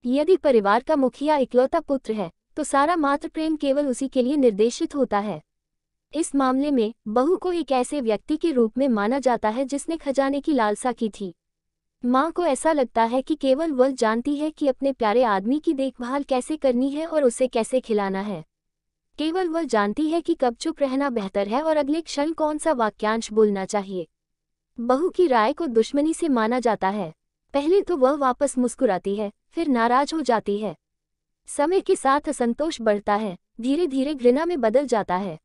यदि परिवार का मुखिया इकलौता पुत्र है तो सारा मातृ प्रेम केवल उसी के लिए निर्देशित होता है। इस मामले में बहू को एक ऐसे व्यक्ति के रूप में माना जाता है जिसने खजाने की लालसा की थी। माँ को ऐसा लगता है कि केवल वह जानती है कि अपने प्यारे आदमी की देखभाल कैसे करनी है और उसे कैसे खिलाना है। केवल वह जानती है कि कब चुप रहना बेहतर है और अगले क्षण कौन सा वाक्यांश बोलना चाहिए। बहू की राय को दुश्मनी से माना जाता है। पहले तो वह वापस मुस्कुराती है, फिर नाराज हो जाती है। समय के साथ असंतोष बढ़ता है, धीरे धीरे घृणा में बदल जाता है।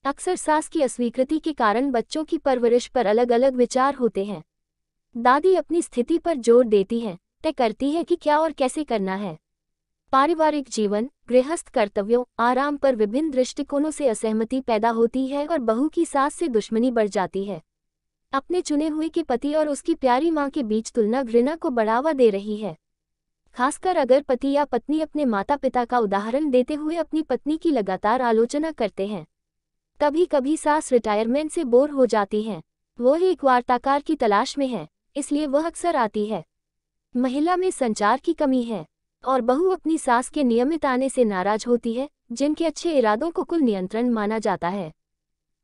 अक्सर सास की अस्वीकृति के कारण बच्चों की परवरिश पर अलग अलग विचार होते हैं। दादी अपनी स्थिति पर जोर देती हैं, तय करती है कि क्या और कैसे करना है। पारिवारिक जीवन, गृहस्थ कर्तव्यों, आराम पर विभिन्न दृष्टिकोणों से असहमति पैदा होती है और बहू की सास से दुश्मनी बढ़ जाती है। अपने चुने हुए के पति और उसकी प्यारी माँ के बीच तुलना घृणा को बढ़ावा दे रही है। खासकर अगर पति या पत्नी अपने माता पिता का उदाहरण देते हुए अपनी पत्नी की लगातार आलोचना करते हैं। कभी कभी सास रिटायरमेंट से बोर हो जाती हैं। वह एक वार्ताकार की तलाश में है, इसलिए वह अक्सर आती है। महिला में संचार की कमी है और बहू अपनी सास के नियमित आने से नाराज होती है, जिनके अच्छे इरादों को कुल नियंत्रण माना जाता है।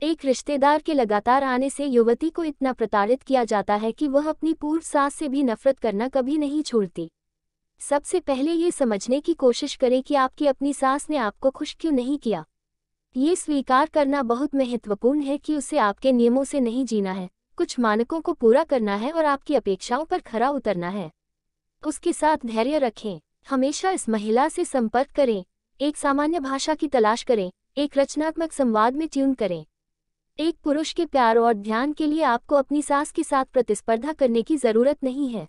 एक रिश्तेदार के लगातार आने से युवती को इतना प्रताड़ित किया जाता है कि वह अपनी पूर्व सास से भी नफरत करना कभी नहीं छोड़ती। सबसे पहले ये समझने की कोशिश करें कि आपकी अपनी सास ने आपको खुश क्यों नहीं किया। ये स्वीकार करना बहुत महत्वपूर्ण है कि उसे आपके नियमों से नहीं जीना है, कुछ मानकों को पूरा करना है और आपकी अपेक्षाओं पर खरा उतरना है। उसके साथ धैर्य रखें, हमेशा इस महिला से संपर्क करें, एक सामान्य भाषा की तलाश करें, एक रचनात्मक संवाद में ट्यून करें। एक पुरुष के प्यार और ध्यान के लिए आपको अपनी सास के साथ प्रतिस्पर्धा करने की जरूरत नहीं है।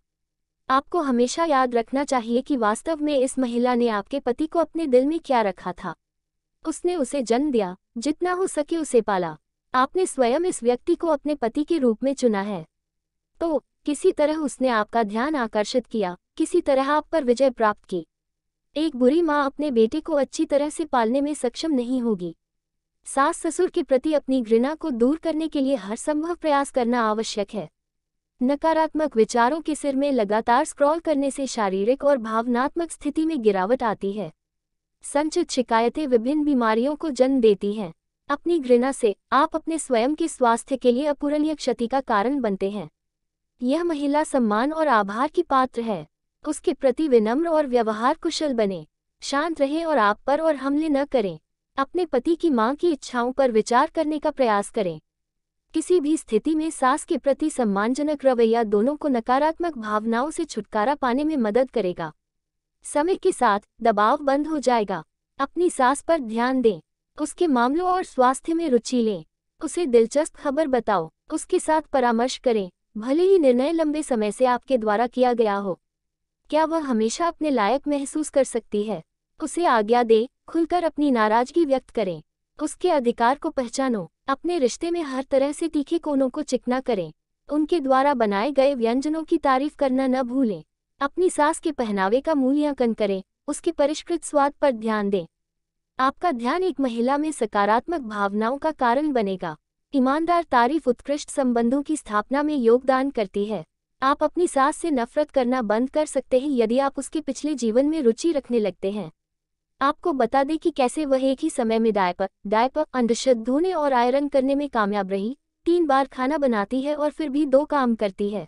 आपको हमेशा याद रखना चाहिए कि वास्तव में इस महिला ने आपके पति को अपने दिल में क्या रखा था। उसने उसे जन्म दिया, जितना हो सके उसे पाला। आपने स्वयं इस व्यक्ति को अपने पति के रूप में चुना है। तो किसी तरह उसने आपका ध्यान आकर्षित किया, किसी तरह आप पर विजय प्राप्त की। एक बुरी माँ अपने बेटे को अच्छी तरह से पालने में सक्षम नहीं होगी। सास ससुर के प्रति अपनी घृणा को दूर करने के लिए हर संभव प्रयास करना आवश्यक है। नकारात्मक विचारों के सिर में लगातार स्क्रॉल करने से शारीरिक और भावनात्मक स्थिति में गिरावट आती है। संचित शिकायतें विभिन्न बीमारियों को जन्म देती हैं। अपनी घृणा से आप अपने स्वयं के स्वास्थ्य के लिए अपूरणीय क्षति का कारण बनते हैं। यह महिला सम्मान और आभार की पात्र है। उसके प्रति विनम्र और व्यवहार कुशल बने। शांत रहें और आप पर और हमले न करें। अपने पति की मां की इच्छाओं पर विचार करने का प्रयास करें। किसी भी स्थिति में सास के प्रति सम्मानजनक रवैया दोनों को नकारात्मक भावनाओं से छुटकारा पाने में मदद करेगा। समय के साथ दबाव बंद हो जाएगा। अपनी सास पर ध्यान दें, उसके मामलों और स्वास्थ्य में रुचि लें। उसे दिलचस्प खबर बताओ, उसके साथ परामर्श करें, भले ही निर्णय लंबे समय से आपके द्वारा किया गया हो। क्या वह हमेशा अपने लायक महसूस कर सकती है? उसे आज्ञा दे, खुलकर अपनी नाराजगी व्यक्त करें। उसके अधिकार को पहचानो। अपने रिश्ते में हर तरह से तीखे कोनों को चिकना करें। उनके द्वारा बनाए गए व्यंजनों की तारीफ करना न भूलें। अपनी सास के पहनावे का मूल्यांकन करें, उसके परिष्कृत स्वाद पर ध्यान दें। आपका ध्यान एक महिला में सकारात्मक भावनाओं का कारण बनेगा। ईमानदार तारीफ उत्कृष्ट संबंधों की स्थापना में योगदान करती है। आप अपनी सास से नफरत करना बंद कर सकते हैं यदि आप उसके पिछले जीवन में रुचि रखने लगते हैं। आपको बता दें कि कैसे वह एक ही समय में डायपर, अंडरशर्ट धोने और आयरन करने में कामयाब रही, 3 बार खाना बनाती है और फिर भी 2 काम करती है।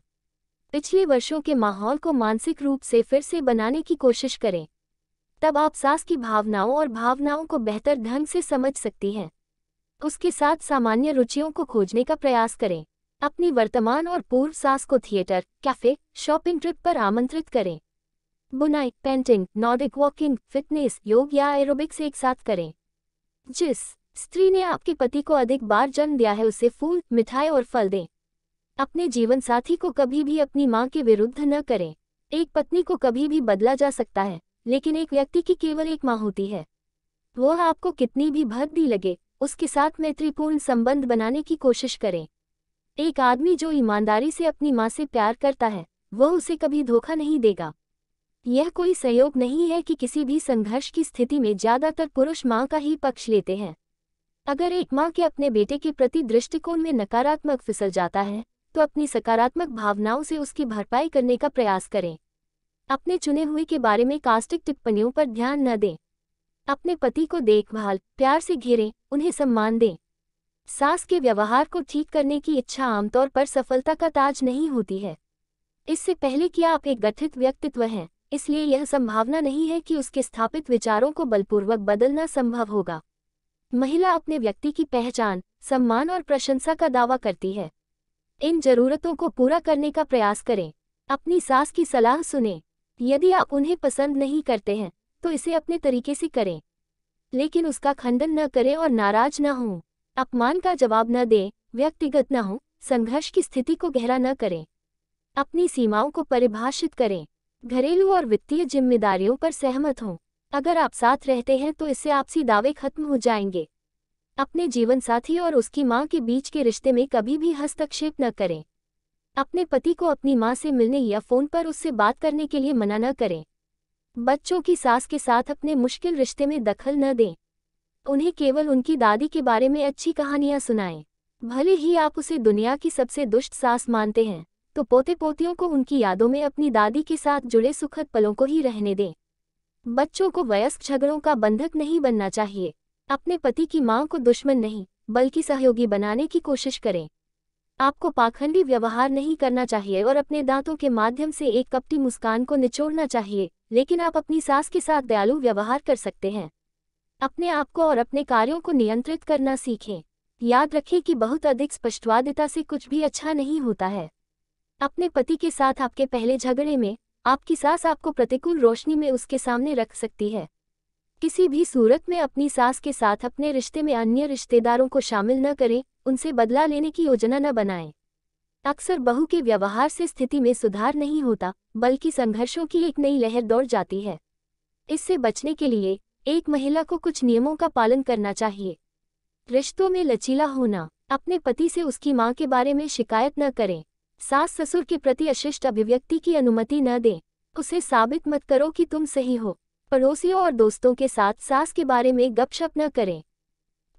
पिछले वर्षों के माहौल को मानसिक रूप से फिर से बनाने की कोशिश करें। तब आप सास की भावनाओं और भावनाओं को बेहतर ढंग से समझ सकती हैं। उसके साथ सामान्य रुचियों को खोजने का प्रयास करें। अपनी वर्तमान और पूर्व सास को थिएटर, कैफे, शॉपिंग ट्रिप पर आमंत्रित करें। बुनाई, पेंटिंग, नॉर्डिक वॉकिंग, फिटनेस, योग या एरोबिक्स एक साथ करें। जिस स्त्री ने आपके पति को अधिक बार जन्म दिया है उसे फूल, मिठाई और फल दें। अपने जीवन साथी को कभी भी अपनी मां के विरुद्ध न करें। एक पत्नी को कभी भी बदला जा सकता है, लेकिन एक व्यक्ति की केवल एक मां होती है। वह आपको कितनी भी भद्दी लगे, उसके साथ मैत्रीपूर्ण संबंध बनाने की कोशिश करें। एक आदमी जो ईमानदारी से अपनी मां से प्यार करता है, वह उसे कभी धोखा नहीं देगा। यह कोई संयोग नहीं है कि किसी भी संघर्ष की स्थिति में ज्यादातर पुरुष मां का ही पक्ष लेते हैं। अगर एक मां के अपने बेटे के प्रति दृष्टिकोण में नकारात्मक फिसल जाता है, तो अपनी सकारात्मक भावनाओं से उसकी भरपाई करने का प्रयास करें। अपने चुने हुए के बारे में कास्टिक टिप्पणियों पर ध्यान न दें। अपने पति को देखभाल, प्यार से घेरें, उन्हें सम्मान दें। सास के व्यवहार को ठीक करने की इच्छा आमतौर पर सफलता का ताज नहीं होती है। इससे पहले कि आप एक गठित व्यक्तित्व हैं, इसलिए यह संभावना नहीं है कि उसके स्थापित विचारों को बलपूर्वक बदलना संभव होगा। महिला अपने व्यक्ति की पहचान, सम्मान और प्रशंसा का दावा करती है। इन जरूरतों को पूरा करने का प्रयास करें। अपनी सास की सलाह सुनें। यदि आप उन्हें पसंद नहीं करते हैं तो इसे अपने तरीके से करें, लेकिन उसका खंडन न करें और नाराज न हों। अपमान का जवाब न दें, व्यक्तिगत न हो, संघर्ष की स्थिति को गहरा न करें। अपनी सीमाओं को परिभाषित करें। घरेलू और वित्तीय जिम्मेदारियों पर सहमत हों। अगर आप साथ रहते हैं तो इससे आपसी दावे खत्म हो जाएंगे। अपने जीवनसाथी और उसकी मां के बीच के रिश्ते में कभी भी हस्तक्षेप न करें। अपने पति को अपनी मां से मिलने या फोन पर उससे बात करने के लिए मना न करें। बच्चों की सास के साथ अपने मुश्किल रिश्ते में दखल न दें। उन्हें केवल उनकी दादी के बारे में अच्छी कहानियां सुनाएं। भले ही आप उसे दुनिया की सबसे दुष्ट सास मानते हैं, तो पोते पोतियों को उनकी यादों में अपनी दादी के साथ जुड़े सुखद पलों को ही रहने दें। बच्चों को वयस्क झगड़ों का बंधक नहीं बनना चाहिए। अपने पति की मां को दुश्मन नहीं, बल्कि सहयोगी बनाने की कोशिश करें। आपको पाखंडी व्यवहार नहीं करना चाहिए और अपने दांतों के माध्यम से एक कपटी मुस्कान को निचोड़ना चाहिए, लेकिन आप अपनी सास के साथ दयालु व्यवहार कर सकते हैं। अपने आप को और अपने कार्यों को नियंत्रित करना सीखें। याद रखें कि बहुत अधिक स्पष्टवादिता से कुछ भी अच्छा नहीं होता है। अपने पति के साथ आपके पहले झगड़े में आपकी सास आपको प्रतिकूल रोशनी में उसके सामने रख सकती है। किसी भी सूरत में अपनी सास के साथ अपने रिश्ते में अन्य रिश्तेदारों को शामिल न करें, उनसे बदला लेने की योजना न बनाएं। अक्सर बहू के व्यवहार से स्थिति में सुधार नहीं होता, बल्कि संघर्षों की एक नई लहर दौड़ जाती है। इससे बचने के लिए एक महिला को कुछ नियमों का पालन करना चाहिए। रिश्तों में लचीला होना। अपने पति से उसकी मां के बारे में शिकायत न करें। सास ससुर के प्रति अशिष्ट अभिव्यक्ति की अनुमति न दें। उसे साबित मत करो कि तुम सही हो। पड़ोसियों और दोस्तों के साथ सास के बारे में गपशप न करें।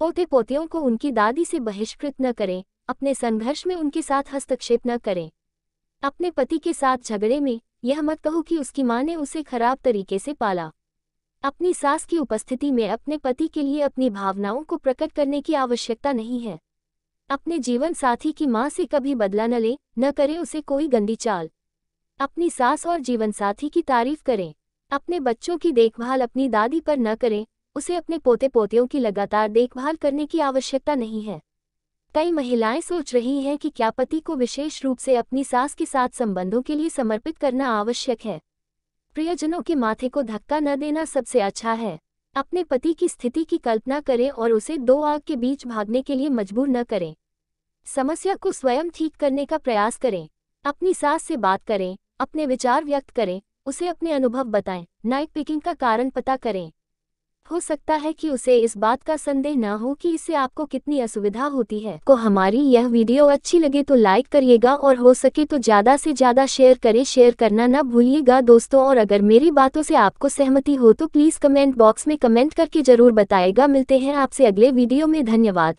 पोते पोतियों को उनकी दादी से बहिष्कृत न करें। अपने संघर्ष में उनके साथ हस्तक्षेप न करें। अपने पति के साथ झगड़े में यह मत कहो कि उसकी मां ने उसे खराब तरीके से पाला। अपनी सास की उपस्थिति में अपने पति के लिए अपनी भावनाओं को प्रकट करने की आवश्यकता नहीं है। अपने जीवन साथी की मां से कभी बदला न ले, न करें उसे कोई गंदी चाल। अपनी सास और जीवन साथी की तारीफ करें। अपने बच्चों की देखभाल अपनी दादी पर न करें, उसे अपने पोते पोतियों की लगातार देखभाल करने की आवश्यकता नहीं है। कई महिलाएं सोच रही हैं कि क्या पति को विशेष रूप से अपनी सास के साथ संबंधों के लिए समर्पित करना आवश्यक है। प्रियजनों के माथे को धक्का न देना सबसे अच्छा है। अपने पति की स्थिति की कल्पना करें और उसे दो आग के बीच भागने के लिए मजबूर न करें। समस्या को स्वयं ठीक करने का प्रयास करें। अपनी सास से बात करें, अपने विचार व्यक्त करें, उसे अपने अनुभव बताएं, नाइट पिकिंग का कारण पता करें। हो सकता है कि उसे इस बात का संदेह न हो कि इससे आपको कितनी असुविधा होती है। को हमारी यह वीडियो अच्छी लगे तो लाइक करिएगा और हो सके तो ज़्यादा से ज़्यादा शेयर करें। शेयर करना ना भूलिएगा दोस्तों, और अगर मेरी बातों से आपको सहमति हो तो प्लीज़ कमेंट बॉक्स में कमेंट करके ज़रूर बताएगा। मिलते हैं आपसे अगले वीडियो में। धन्यवाद।